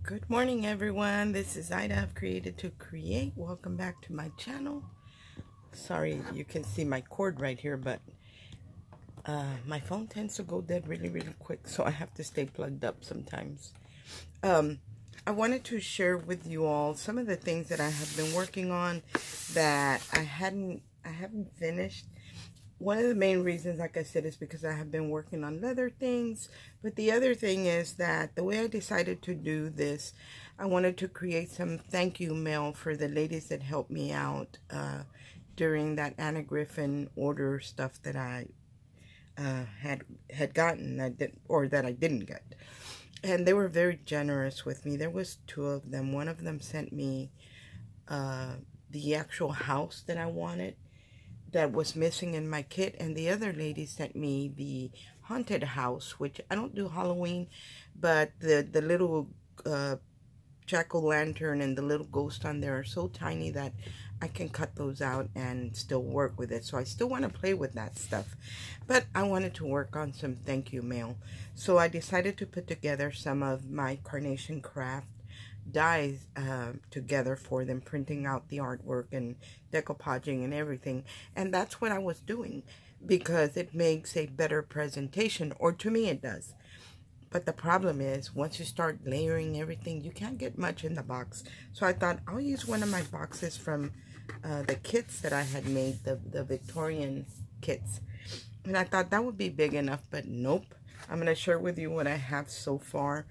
Good morning, everyone. This is Ida of Created to Create. Welcome back to my channel. Sorry, you can see my cord right here, but my phone tends to go dead really quick, so I have to stay plugged up sometimes. I wanted to share with you all some of the things that I have been working on that I haven't finished. One of the main reasons, like I said, is because I have been working on leather things. But the other thing is that the way I decided to do this, I wanted to create some thank you mail for the ladies that helped me out during that Anna Griffin order stuff that I had gotten that I didn't get. And they were very generous with me. There was two of them. One of them sent me the actual house that I wanted, that was missing in my kit, and the other lady sent me the haunted house, which I don't do Halloween, but the little jack-o'-lantern and the little ghost on there are so tiny that I can cut those out and still work with it. So I still want to play with that stuff, but I wanted to work on some thank you mail. So I decided to put together some of my Carnation Craft dies together for them, printing out the artwork and decoupaging and everything. And that's what I was doing because it makes a better presentation, or to me it does. But the problem is, once you start layering everything, you can't get much in the box. So I thought I'll use one of my boxes from the kits that I had made, the Victorian kits. And I thought that would be big enough, but nope. I'm going to share with you what I have so far.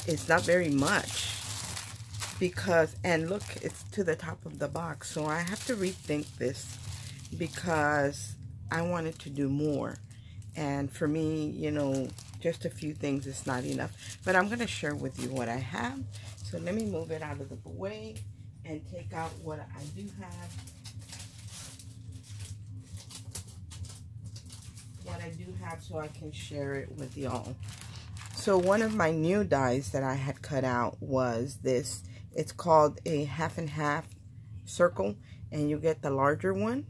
It's not very much because, and look, it's to the top of the box. So I have to rethink this because I wanted to do more. And for me, you know, just a few things is not enough. But I'm going to share with you what I have. So let me move it out of the way and take out what I do have. What I do have so I can share it with y'all. So one of my new dies that I had cut out was this. It's called a half and half circle, and you get the larger one.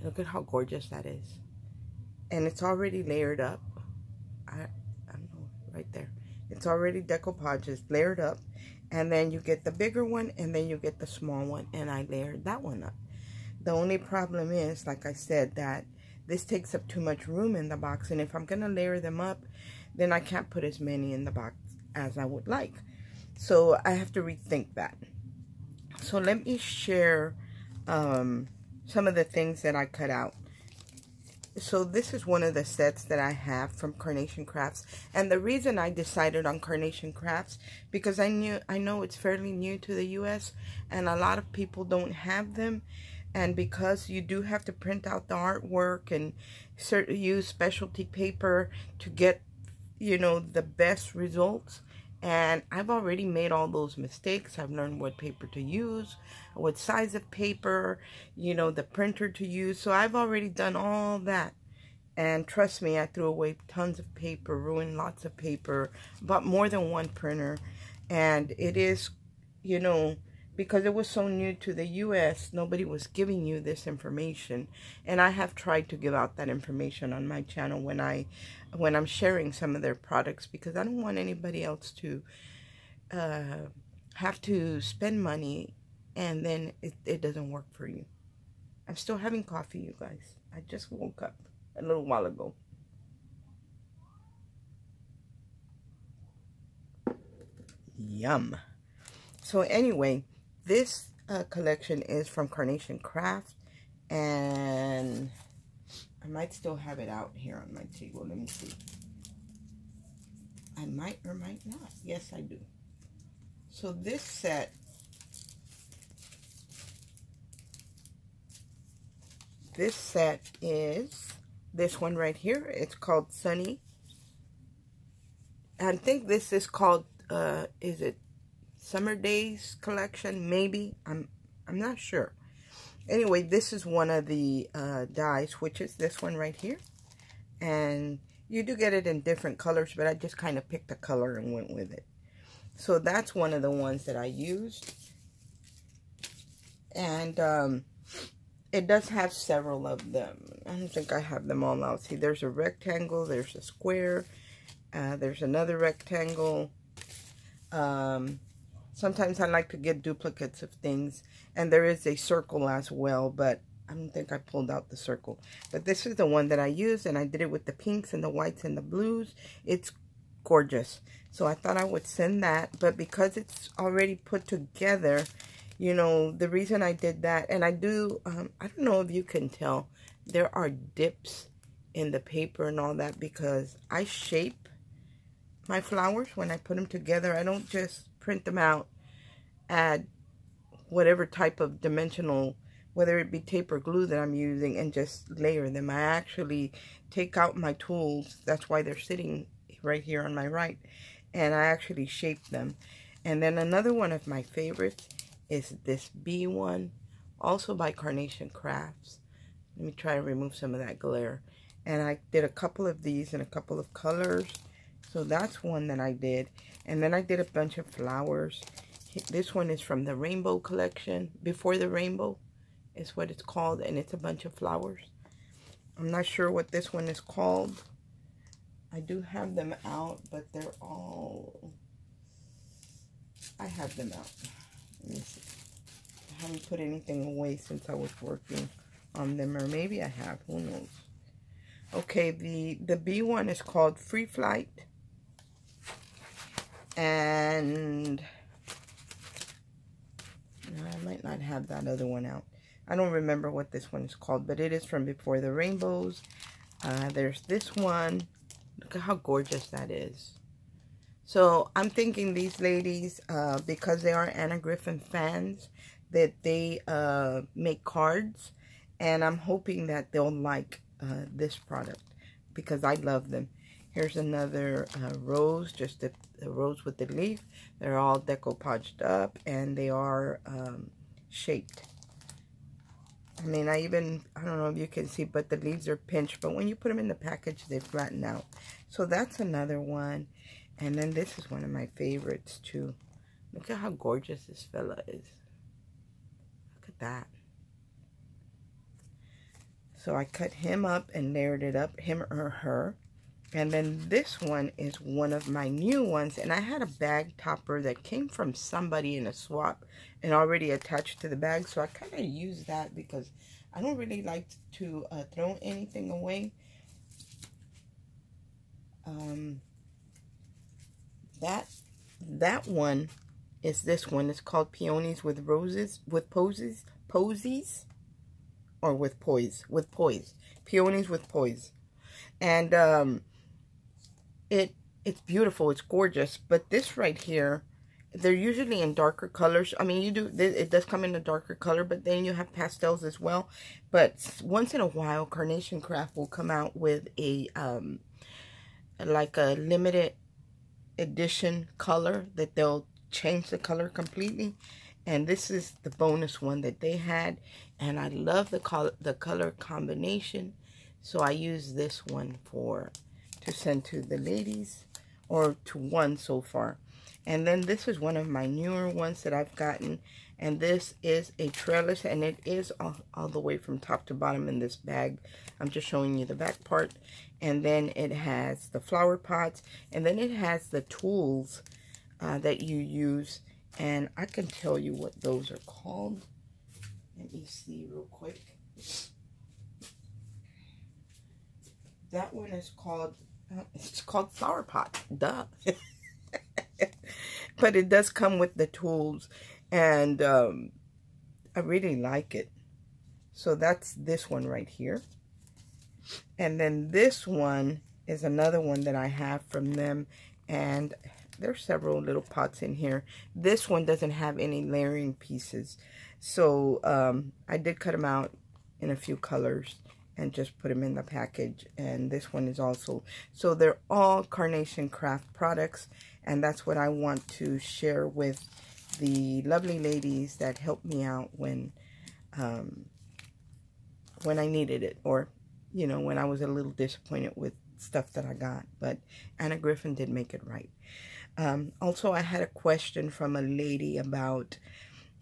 Look at how gorgeous that is. And it's already layered up. I don't know, right there. It's already decoupaged, it's layered up. And then you get the bigger one, and then you get the small one, and I layered that one up. The only problem is, like I said, that this takes up too much room in the box, and if I'm going to layer them up, then I can't put as many in the box as I would like. So I have to rethink that. So let me share some of the things that I cut out. So this is one of the sets that I have from Carnation Crafts. And the reason I decided on Carnation Crafts, because I know it's fairly new to the US, and a lot of people don't have them. And because you do have to print out the artwork and use specialty paper to get, you know, the best results. And I've already made all those mistakes. I've learned what paper to use, what size of paper, you know, the printer to use. So I've already done all that. And trust me, I threw away tons of paper, ruined lots of paper, bought more than one printer. And it is, you know, because it was so new to the US, nobody was giving you this information. And I have tried to give out that information on my channel when I'm sharing some of their products, because I don't want anybody else to have to spend money and then it doesn't work for you. I'm still having coffee, you guys. I just woke up a little while ago. Yum. So anyway, this collection is from Carnation Craft, and I might still have it out here on my table. Let me see. I might or might not. Yes, I do. So this set, is this one right here. It's called Sunny. I think this is called, is it Summer Days collection? Maybe. I'm not sure. Anyway, this is one of the dies, which is this one right here. And you do get it in different colors, but I just kind of picked a color and went with it. So that's one of the ones that I used. And it does have several of them. I don't think I have them all out. See, there's a rectangle, there's a square, there's another rectangle, Sometimes I like to get duplicates of things. And there is a circle as well, but I don't think I pulled out the circle. But this is the one that I used, and I did it with the pinks and the whites and the blues. It's gorgeous. So I thought I would send that, but because it's already put together, you know, the reason I did that, and I do, I don't know if you can tell, there are dips in the paper and all that because I shape my flowers when I put them together. I don't just print them out, add whatever type of dimensional, whether it be tape or glue that I'm using, and just layer them. I actually take out my tools. That's why they're sitting right here on my right. And I actually shape them. And then another one of my favorites is this bee one, also by Carnation Crafts. Let me try to remove some of that glare. And I did a couple of these in a couple of colors. So that's one that I did. And then I did a bunch of flowers. This one is from the Rainbow collection. Before the Rainbow is what it's called. And it's a bunch of flowers. I'm not sure what this one is called. I do have them out, but they're all... I have them out. Let me see. I haven't put anything away since I was working on them. Or maybe I have. Who knows? Okay, the bee one is called Free Flight. And I might not have that other one out. I don't remember what this one is called, but it is from Before the Rainbows. There's this one. Look at how gorgeous that is. So I'm thinking these ladies, because they are Anna Griffin fans, that they make cards. And I'm hoping that they'll like this product because I love them. Here's another rose, just the rose with the leaf. They're all decoupaged up and they are shaped. I mean, I don't know if you can see, but the leaves are pinched. But when you put them in the package, they flatten out. So that's another one. And then this is one of my favorites, too. Look at how gorgeous this fella is. Look at that. So I cut him up and layered it up, him or her. And then this one is one of my new ones. And I had a bag topper that came from somebody in a swap and already attached to the bag. So I kind of used that because I don't really like to throw anything away. That one is this one. It's called Peonies with Roses, with Posies, or with Poise, Peonies with Poise. And it's beautiful, it's gorgeous. But this right here, they're usually in darker colors. I mean, it does come in a darker color, but then you have pastels as well. But once in a while, Carnation Craft will come out with a like a limited edition color that they'll change the color completely. And this is the bonus one that they had, and I love the color combination. So I use this one to send to the ladies, or to one so far. And then this is one of my newer ones that I've gotten, and this is a trellis, and it is all the way from top to bottom in this bag. I'm just showing you the back part. And then it has the flower pots, and then it has the tools that you use, and I can tell you what those are called. Let me see real quick. That one is called, it's called Flower Pot, duh. But it does come with the tools, and I really like it. So that's this one right here. And then this one is another one that I have from them, and there's several little pots in here. This one doesn't have any layering pieces, so I did cut them out in a few colors and just put them in the package. And this one is also, so they're all Carnation Craft products, and that's what I want to share with the lovely ladies that helped me out when I needed it, or you know, when I was a little disappointed with stuff that I got. But Anna Griffin did make it right. Also, I had a question from a lady about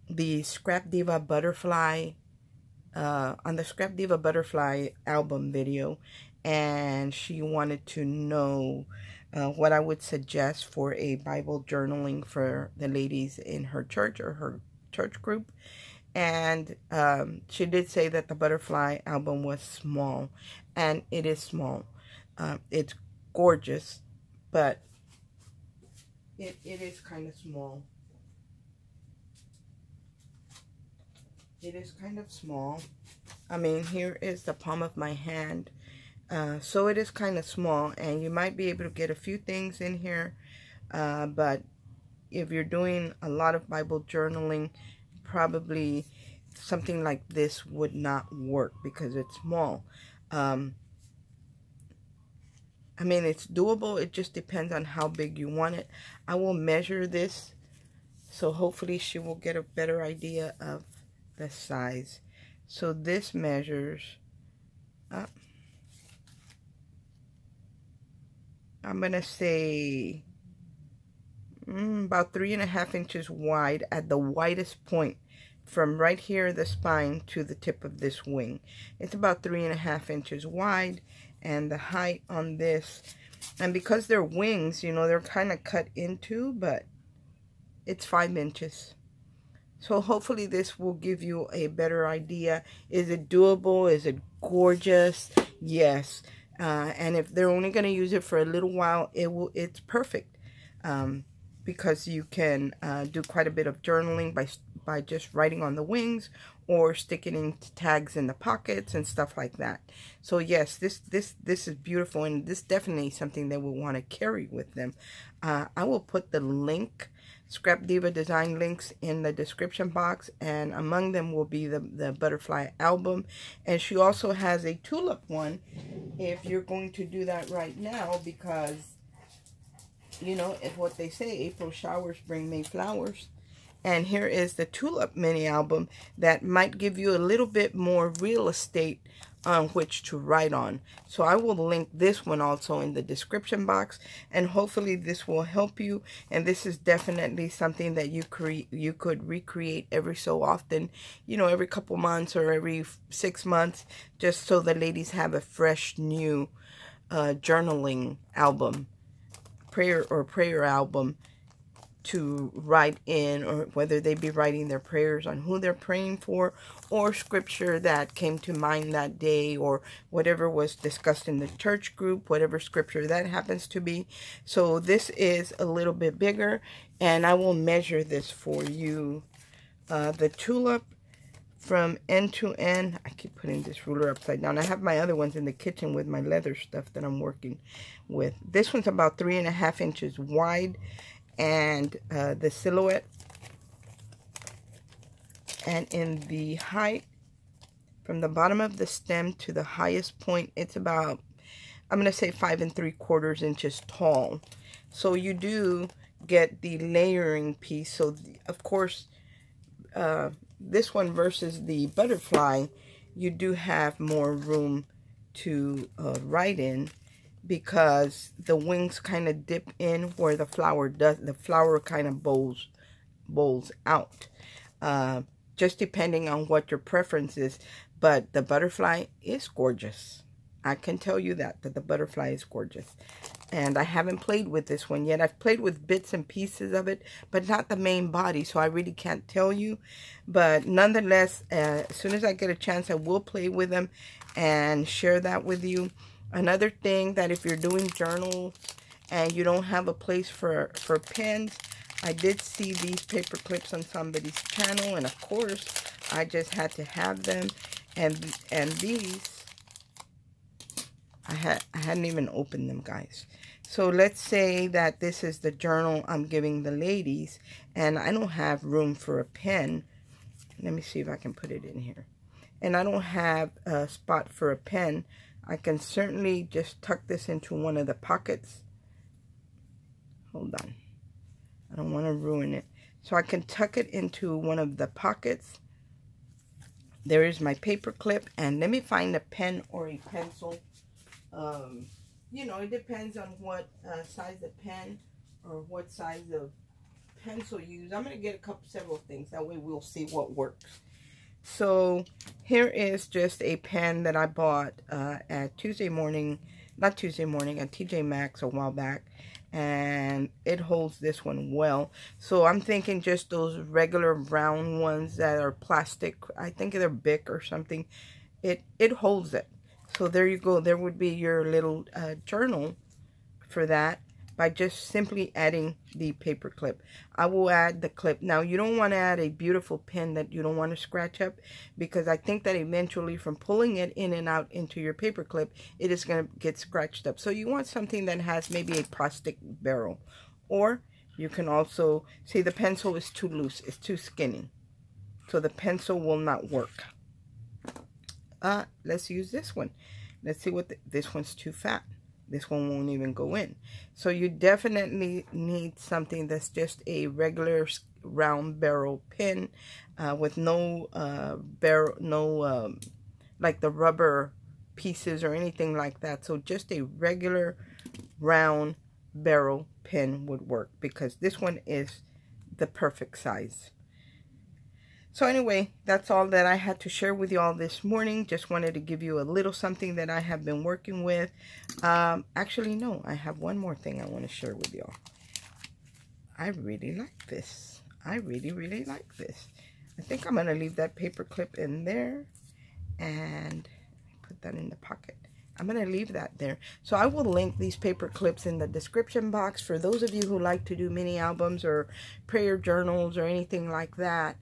the Scrap Diva Butterfly, on the Scrap Diva Butterfly album video. And she wanted to know what I would suggest for a Bible journaling for the ladies in her church or her church group. And she did say that the butterfly album was small, and it is small. It's gorgeous, but it is kind of small. It is kind of small. I mean, here is the palm of my hand. So it is kind of small, and you might be able to get a few things in here. But if you're doing a lot of Bible journaling, probably something like this would not work because it's small. I mean, it's doable. It just depends on how big you want it. I will measure this, so hopefully she will get a better idea of the size. So this measures, I'm going to say about 3.5 inches wide at the widest point, from right here, the spine, to the tip of this wing. It's about 3.5 inches wide, and the height on this, and because they're wings, you know, they're kind of cut into, but it's 5 inches. So hopefully this will give you a better idea. Is it doable? Is it gorgeous? Yes. And if they're only going to use it for a little while, it's perfect. Because you can do quite a bit of journaling by just writing on the wings, or sticking in tags in the pockets and stuff like that. So yes, this is beautiful, and this definitely something they will want to carry with them. I will put the link, Scrap Diva design links, in the description box, and among them will be the butterfly album. And she also has a tulip one if you're going to do that right now, because you know, it's what they say, April showers bring May flowers. And here is the tulip mini album that might give you a little bit more real estate on which to write on. So I will link this one also in the description box, and hopefully this will help you. And this is definitely something that you could recreate every so often, you know, every couple months or every 6 months, just so the ladies have a fresh new journaling album, prayer album to write in, or whether they be writing their prayers on who they're praying for, or scripture that came to mind that day, or whatever was discussed in the church group, whatever scripture that happens to be. So this is a little bit bigger, and I will measure this for you. The tulip from end to end, I keep putting this ruler upside down. I have my other ones in the kitchen with my leather stuff that I'm working with. This one's about 3.5 inches wide, and the silhouette, and in the height, from the bottom of the stem to the highest point, it's about, I'm going to say 5 3/4 inches tall. So you do get the layering piece. So of course, this one versus the butterfly, you do have more room to write in, because the wings kind of dip in where the flower does. The flower kind of bowls out, just depending on what your preference is. But the butterfly is gorgeous. I can tell you that the butterfly is gorgeous. And I haven't played with this one yet. I've played with bits and pieces of it, but not the main body, so I really can't tell you. But nonetheless, as soon as I get a chance, I will play with them and share that with you. Another thing, that if you're doing journals and you don't have a place for pens, I did see these paper clips on somebody's channel, and of course I just had to have them. And these, I hadn't even opened them, guys. So let's say that this is the journal I'm giving the ladies, and I don't have room for a pen. Let me see if I can put it in here. And I don't have a spot for a pen. I can certainly just tuck this into one of the pockets. Hold on. I don't want to ruin it. So I can tuck it into one of the pockets. There is my paper clip. And let me find a pen or a pencil. You know, it depends on what size of pen or what size of pencil you use. I'm going to get several things. That way we'll see what works. So here is just a pen that I bought at TJ Maxx a while back. and it holds this one well. So I'm thinking just those regular round ones that are plastic, I think they're Bic or something, it holds it. So there you go. There would be your little journal for that, by just simply adding the paper clip. I will add the clip. Now, you don't want to add a beautiful pen that you don't want to scratch up, because I think that eventually from pulling it in and out into your paper clip, it is going to get scratched up. So you want something that has maybe a plastic barrel. Or you can also, see, the pencil is too loose, it's too skinny. So the pencil will not work. Let's use this one. Let's see what this one's too fat. This one won't even go in. So you definitely need something that's just a regular round barrel pen with no barrel, like the rubber pieces or anything like that. So just a regular round barrel pen would work, because this one is the perfect size. So anyway, that's all that I had to share with you all this morning. Just wanted to give you a little something that I have been working with. Actually, no, I have one more thing I want to share with y'all. I really like this. I really, really like this. I think I'm going to leave that paper clip in there and put that in the pocket. I'm going to leave that there. So I will link these paper clips in the description box for those of you who like to do mini albums or prayer journals or anything like that.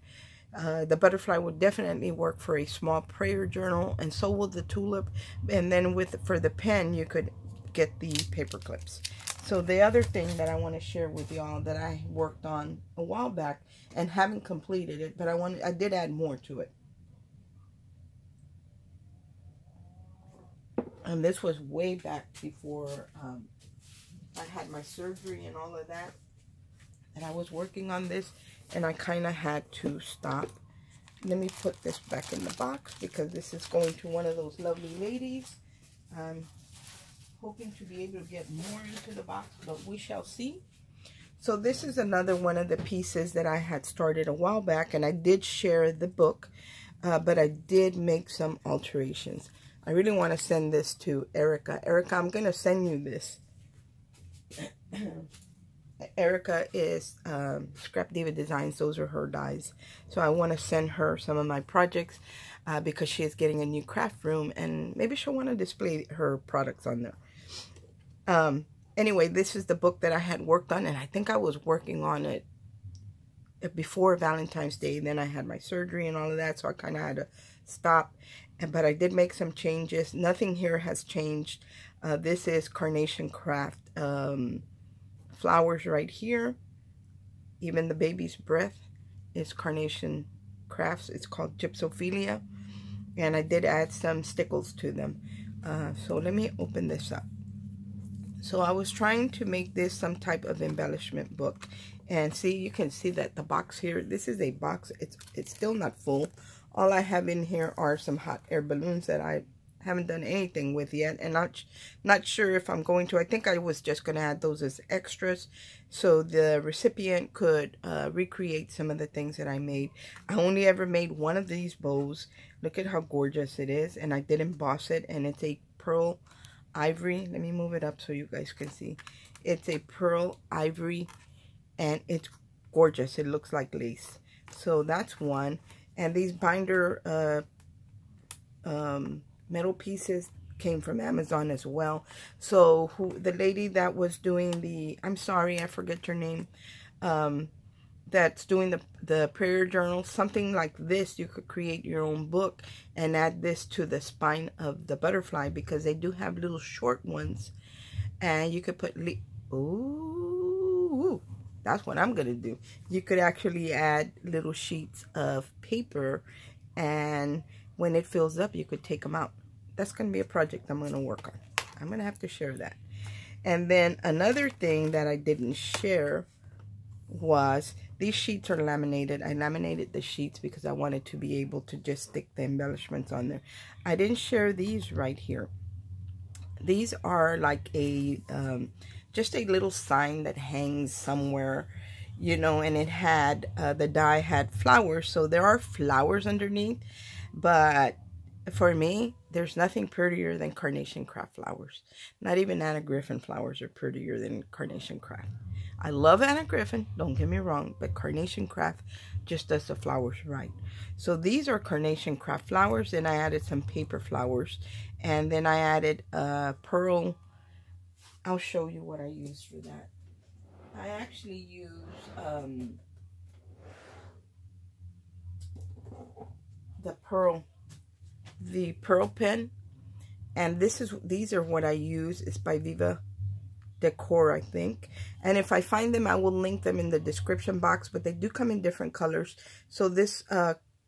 The butterfly would definitely work for a small prayer journal, and so will the tulip. And then for the pen, you could get the paper clips. So the other thing that I want to share with y'all that I worked on a while back and haven't completed it, but I did add more to it. And this was way back before I had my surgery and all of that. And I was working on this, and I kind of had to stop. Let me put this back in the box, because this is going to one of those lovely ladies. I'm hoping to be able to get more into the box, but we shall see. So this is another one of the pieces that I had started a while back, and I did share the book, but I did make some alterations. I really want to send this to Erica. Erica, I'm going to send you this. Erica is Scrap Diva Designs. Those are her dies. So I want to send her some of my projects because she is getting a new craft room, and maybe she'll want to display her products on there. Anyway, this is the book that I had worked on, and I think I was working on it before Valentine's Day. Then I had my surgery and all of that, so I kind of had to stop. But I did make some changes. Nothing here has changed. This is Carnation Craft flowers right here. Even the baby's breath is Carnation Crafts. It's called Gypsophilia, and I did add some stickles to them. So let me open this up. So I was trying to make this some type of embellishment book, and see, you can see that the box here, this is a box. It's still not full. All I have in here are some hot air balloons that I haven't done anything with yet, and not sure if I'm going to. I think I was just going to add those as extras so the recipient could recreate some of the things that I made. I only ever made one of these bows. Look at how gorgeous it is, and I did emboss it, and it's a pearl ivory. Let me move it up so you guys can see. It's a pearl ivory, and it's gorgeous. It looks like lace. So that's one. And these binder metal pieces came from Amazon as well. So the lady that was doing the, I'm sorry, I forget your name, that's doing the prayer journal, something like this, you could create your own book and add this to the spine of the butterfly, because they do have little short ones, and you could put, ooh, that's what I'm gonna do. You could actually add little sheets of paper, and when it fills up, you could take them out. That's going to be a project I'm going to work on. I'm going to have to share that. And then another thing that I didn't share was these sheets are laminated. I laminated the sheets because I wanted to be able to just stick the embellishments on there. I didn't share these right here. These are like a just a little sign that hangs somewhere, you know, and it had the die had flowers, so there are flowers underneath, but for me, there's nothing prettier than carnation craft flowers. Not even Anna Griffin flowers are prettier than carnation craft. I love Anna Griffin, don't get me wrong, but carnation craft just does the flowers right. So these are carnation craft flowers. Then I added some paper flowers, and then I added pearl. I'll show you what I used for that. I actually used the pearl pen, and these are what I use. It's by Viva Decor, I think, and if I find them I will link them in the description box, but they do come in different colors. So this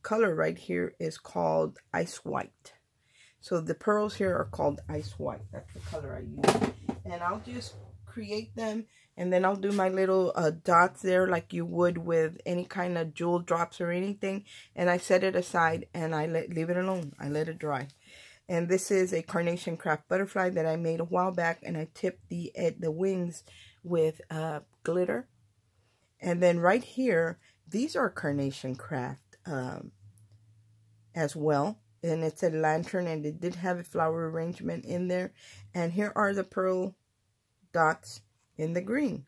color right here is called Ice White. So the pearls here are called Ice White. That's the color I use, and I'll just create them, and then I'll do my little dots there like you would with any kind of jewel drops or anything, and I set it aside and I leave it alone. I let it dry. And this is a carnation craft butterfly that I made a while back, and I tipped the wings with glitter. And then right here, these are carnation craft as well, and it's a lantern, and it did have a flower arrangement in there. And here are the pearl dots in the green.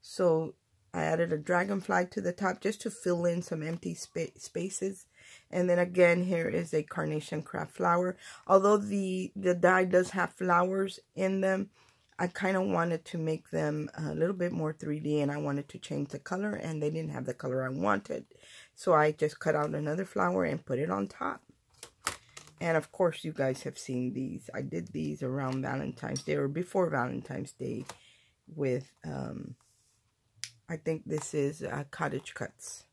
So I added a dragonfly to the top just to fill in some empty spaces. And then again, here is a carnation craft flower. Although the die does have flowers in them, I kind of wanted to make them a little bit more 3D, and I wanted to change the color, and they didn't have the color I wanted. So I just cut out another flower and put it on top. And of course, you guys have seen these. I did these around Valentine's Day, or before Valentine's Day, with, I think this is Cottage Cuts.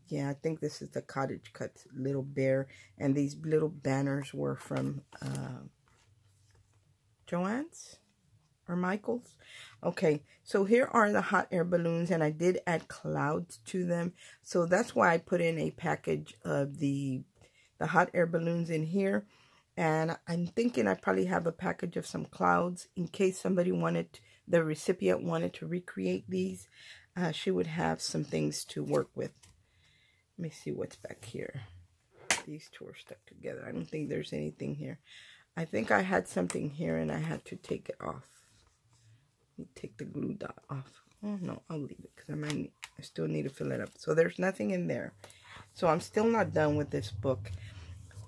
Yeah, I think this is the Cottage Cuts little bear. And these little banners were from Joann's or Michael's. Okay, so here are the hot air balloons, and I did add clouds to them. So that's why I put in a package of the hot air balloons in here. And I'm thinking I probably have a package of some clouds in case somebody wanted, the recipient wanted to recreate these. She would have some things to work with. Let me see what's back here. These two are stuck together. I don't think there's anything here. I think I had something here and I had to take it off. Let me take the glue dot off. Oh no, I'll leave it because I still need to fill it up. So there's nothing in there. So I'm still not done with this book.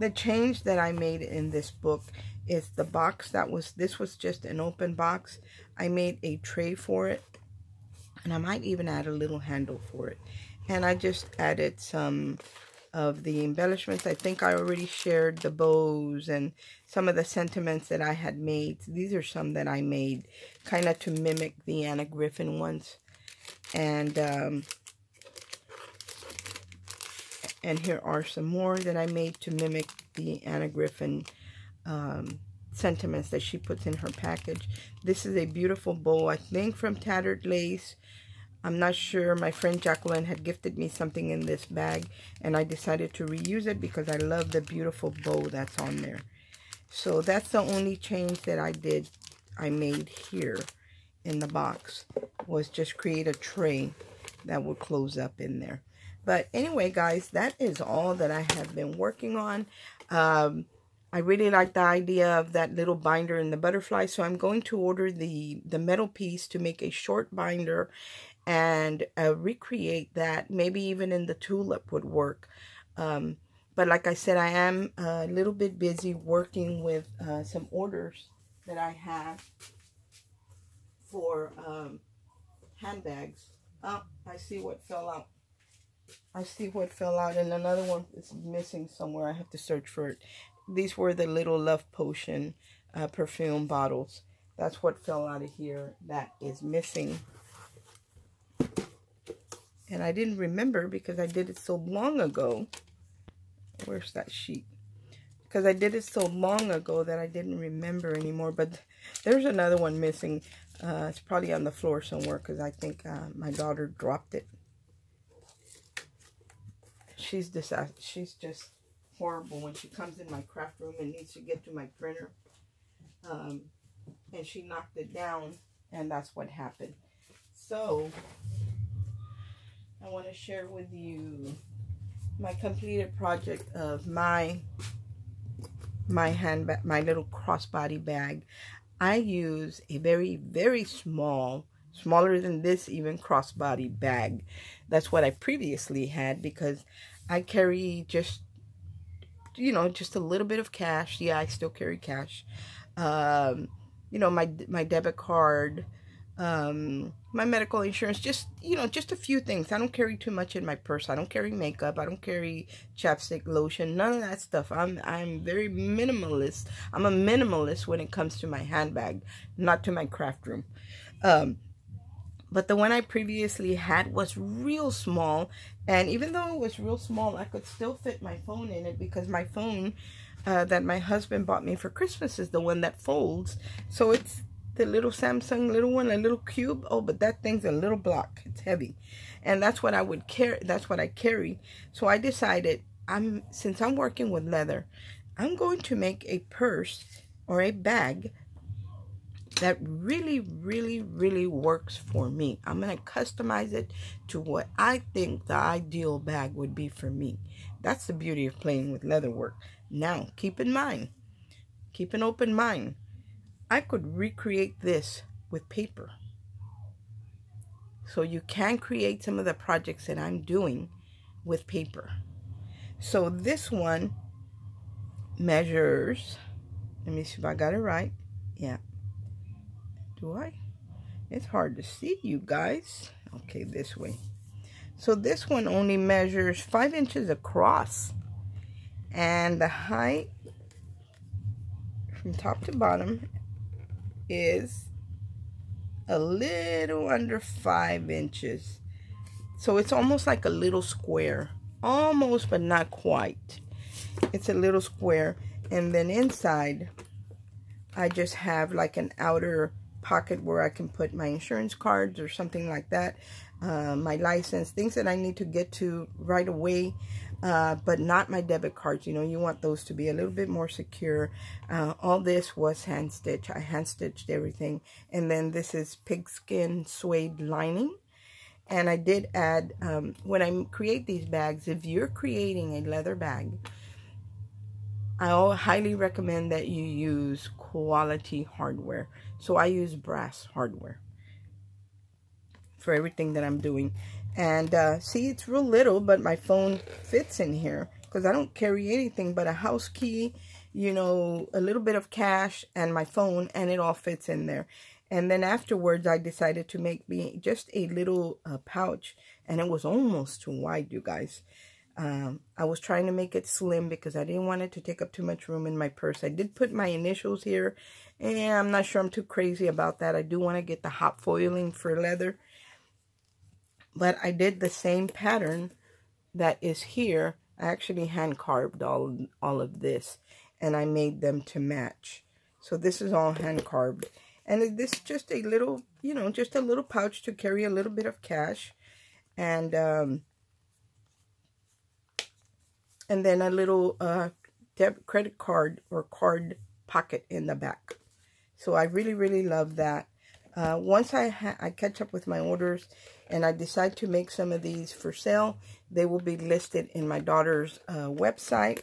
The change that I made in this book is the box this was just an open box. I made a tray for it, and I might even add a little handle for it. And I just added some of the embellishments. I think I already shared the bows and some of the sentiments that I had made. These are some that I made kind of to mimic the Anna Griffin ones. And here are some more that I made to mimic the Anna Griffin sentiments that she puts in her package. This is a beautiful bow, I think from Tattered Lace. I'm not sure. My friend Jacqueline had gifted me something in this bag, and I decided to reuse it because I love the beautiful bow that's on there. So that's the only change that I made here in the box, was just create a tray that would close up in there. But anyway, guys, that is all that I have been working on. I really like the idea of that little binder in the butterfly, so I'm going to order the metal piece to make a short binder and recreate that. Maybe even in the tulip would work. But like I said, I am a little bit busy working with some orders that I have for handbags. Oh, I see what fell out. I see what fell out, and another one is missing somewhere. I have to search for it. These were the little Love Potion perfume bottles. That's what fell out of here that is missing. And I didn't remember because I did it so long ago. Where's that sheet? Because I did it so long ago that I didn't remember anymore. But there's another one missing. It's probably on the floor somewhere because I think my daughter dropped it. She's just horrible when she comes in my craft room and needs to get to my printer. And she knocked it down, and that's what happened. So I want to share with you my completed project of my handbag, my little crossbody bag. I use a very, very small, smaller than this even, crossbody bag. That's what I previously had, because I carry just, you know, just a little bit of cash. Yeah, I still carry cash. You know, my debit card, my medical insurance, just, you know, just a few things. I don't carry too much in my purse. I don't carry makeup. I don't carry chapstick, lotion, none of that stuff. I'm very minimalist. I'm a minimalist when it comes to my handbag, not to my craft room. But the one I previously had was real small, and even though it was real small, I could still fit my phone in it, because my phone that my husband bought me for Christmas is the one that folds. So it's the little Samsung little one, a little cube. Oh, but that thing's a little block. It's heavy. And that's what I would carry. That's what I carry. So I decided, since I'm working with leather, I'm going to make a purse or a bag that really, really, really works for me. I'm going to customize it to what I think the ideal bag would be for me. That's the beauty of playing with leather work. Now, keep in mind, keep an open mind. I could recreate this with paper. So you can create some of the projects that I'm doing with paper. So this one measures, let me see if I got it right. Yeah. Do I? It's hard to see, you guys. Okay, this way. So this one only measures 5 inches across. And the height from top to bottom is a little under 5 inches. So it's almost like a little square. Almost, but not quite. It's a little square. And then inside, I just have like an outer pocket where I can put my insurance cards or something like that, my license, things that I need to get to right away, but not my debit cards. You know, you want those to be a little bit more secure. All this was hand stitched. I hand stitched everything. And then this is pigskin suede lining. And I did add, when I create these bags, if you're creating a leather bag, I highly recommend that you use quality hardware. So I use brass hardware for everything that I'm doing. And see, it's real little, but my phone fits in here because I don't carry anything but a house key, you know, a little bit of cash and my phone, and it all fits in there. And then afterwards, I decided to make me just a little pouch, and it was almost too wide, you guys. I was trying to make it slim because I didn't want it to take up too much room in my purse. I did put my initials here, and I'm not sure I'm too crazy about that. I do want to get the hot foiling for leather. But I did the same pattern that is here. I actually hand carved all of this, and I made them to match. So this is all hand carved. And this is just a little, you know, just a little pouch to carry a little bit of cash. And then a little credit card or card pocket in the back. So I really, really love that. Once I catch up with my orders and I decide to make some of these for sale, they will be listed in my daughter's website.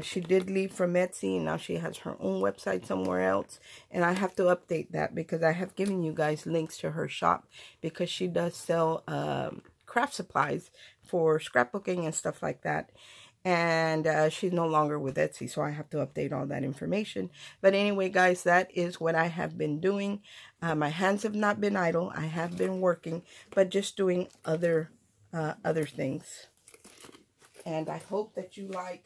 She did leave from Etsy, and now she has her own website somewhere else. And I have to update that because I have given you guys links to her shop, because she does sell craft supplies for scrapbooking and stuff like that. And she's no longer with Etsy, so I have to update all that information. But anyway, guys, that is what I have been doing. My hands have not been idle. I have been working, but just doing other things. And I hope that you like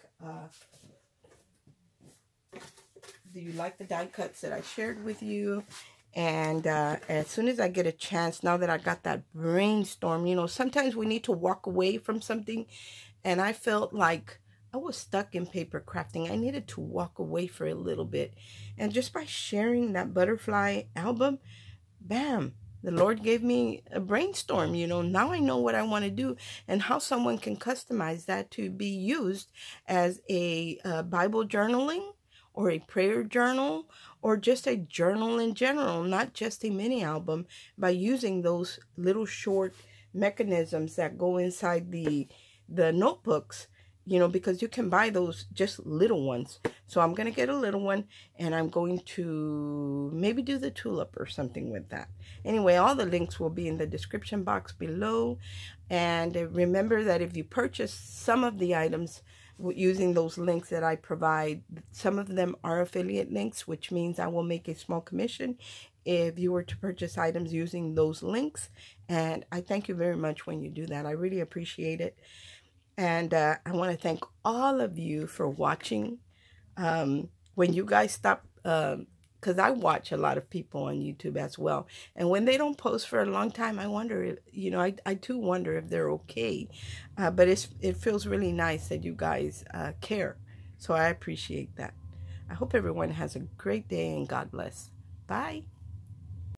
the die cuts that I shared with you. And as soon as I get a chance, now that I got that brainstorm, you know, sometimes we need to walk away from something. And I felt like I was stuck in paper crafting. I needed to walk away for a little bit. And just by sharing that butterfly album, bam, the Lord gave me a brainstorm. You know, now I know what I want to do and how someone can customize that to be used as a Bible journaling or a prayer journal or just a journal in general, not just a mini album, by using those little short mechanisms that go inside the the notebooks, you know, because you can buy those just little ones. So I'm going to get a little one, and I'm going to maybe do the tulip or something with that. Anyway, all the links will be in the description box below. And remember that if you purchase some of the items using those links that I provide, some of them are affiliate links, which means I will make a small commission if you were to purchase items using those links. And I thank you very much when you do that. I really appreciate it. And I want to thank all of you for watching. When you guys stop, because I watch a lot of people on YouTube as well. And when they don't post for a long time, I wonder, if, you know, I too wonder if they're okay. But it feels really nice that you guys care. So I appreciate that. I hope everyone has a great day, and God bless. Bye.